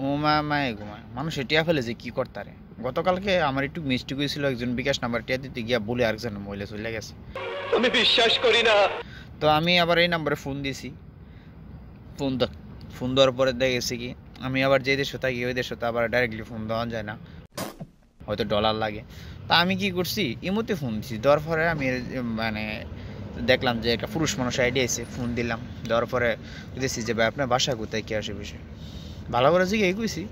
ঘুমায় ঘুমায় মানুষ টিয়া ফেলে যে কি করতারে। গতকালকে আমার একটু মিষ্টি হয়েছিল, একজন বিকাশ নাম্বার টিয়া দিতে গিয়া বলে আরেকজন মহিলা চলে গেছে। আমি বিশ্বাস করি না। তো আমি আবার এই নাম্বারে ফোন দিছি। ফোন দেওয়ার পরে দেখেছি কি আমি আবার যে দেশে থাকি ওই দেশে তো আবার ডাইরেক্টলি ফোন দেওয়া যায় না, হয়তো ডলার লাগে। তা আমি কি করছি, ইমোতে ফোন দিছি। দেওয়ার পরে আমি মানে দেখলাম যে একটা পুরুষ মানুষ আইডি আছে, ফোন দিলাম। দেওয়ার পরে বুঝেছি যে ভাই আপনার বাসা কোথায়, কি আসে বিষয় ভালো করে জিজ্ঞেস কইছি।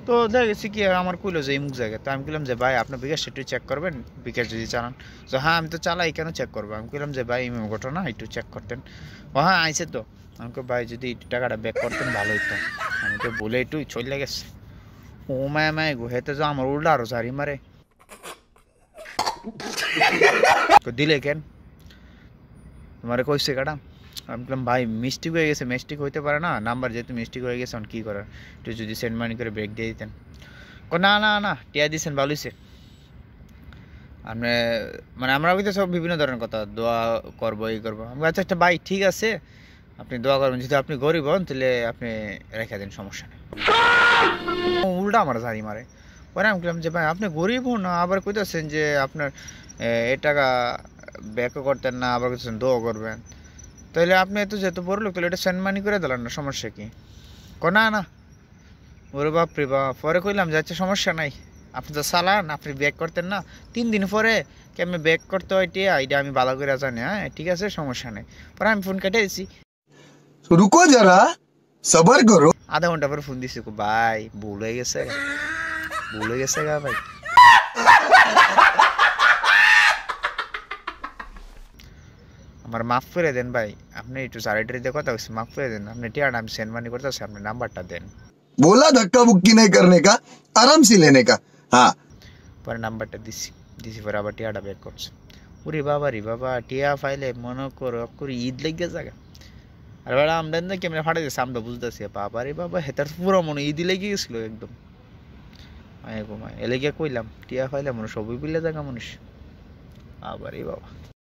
তো দেখা গেছে কি আমার কইলো যে মুখ জায়গায়। তো আমি বললাম যে ভাই আপনার বিকাশ একটু চেক করবেন, বিকাশ যদি চালান। তো হ্যাঁ আমি তো চালাই, কেন চেক করবো। আমি বললাম যে ভাই এমন ঘটনা একটু চেক করতেন। ও হ্যাঁ আইসে তো। আমাকে ভাই যদি একটু টাকাটা ব্যাক করতেন ভালো হইতো। আমি তো বলে একটু চলে গেছে। ও মায় গো, হেতে যে আমার উল্টা আরো ঝাড়ি মারে। দিলে কেন, তোমারে কইছে কাটা। আমি বললাম ভাই মিস্টেক হয়ে গেছে। মিস্টেক হইতে পারে না, নাম্বার যেহেতু মিস্টেক হয়ে গেছে কী করার, একটু যদি সেন্ড মানি করে ব্রেক দিয়ে দিতেন। না না না টিয়া দিয়েছেন ভালো হয়েছে। আপনি মানে আমরা কিন্তু সব বিভিন্ন ধরনের কথা, দোয়া করবো এই করবো। আমি আচ্ছা একটা ভাই ঠিক আছে আপনি দোয়া করবেন, যদি আপনি গরিব হন তাহলে আপনি রেখে দেন, সমস্যা নেই। উল্টা আমার ঝাড়ি মারে। পরে আমি বললাম যে ভাই আপনি গরিব হন না, আবার কইতেছেন যে আপনার এ টাকা ব্যাকও করতেন না, আবার কইতেছেন দোয়া করবেন। তাহলে আপনি এত যেহেতু বড় লোক তাহলে এটা সেন্ড মানি করে দিলেন না, সমস্যা কি। না না ওরে বাপ রে বাপ। পরে কইলাম যে আচ্ছা সমস্যা নাই, আপনি তো চালান, আপনি ব্যাক করতেন না 3 দিন পরে কেমন ব্যাক করতে হয় টিয়া, এটা আমি ভালো করে জানি। হ্যাঁ ঠিক আছে সমস্যা নেই। পরে আমি ফোন কেটে দিছি। রুকো যারা, সবার করো। আধা ঘন্টা পরে ফোন দিছি, ভাই ভুল হয়ে গেছে, ভুল হয়ে গেছে গা ভাই। আমার মাফ করে দেন ভাই, আপনি একটু সারাইটারি দিয়ে কথা হচ্ছে, মাফ করে দেন। আপনি টিয়াটা আমি সেন্ড মানি করতেছি, আপনি নাম্বারটা দেন। बोला धक्का बुक्की नहीं करने का, आराम से लेने का। हाँ পরে নাম্বারটা দিছি, পরে আবার টিয়াটা ব্যাক করছে। ওরে বাবা রে বাবা, টিয়া ফাইলে মনে করো করে ঈদ লেগে যাবে। আর বেলা আমরা না কেমন ফাটা গেছে আমরা বুঝতেছি। বাবা রে বাবা, হেতার পুরো মনে ঈদ লেগে গেছিল একদম। এলেগে কইলাম টিয়া ফাইলে মনে সবই বিলে জায়গা মানুষ। বাবা রে বাবা।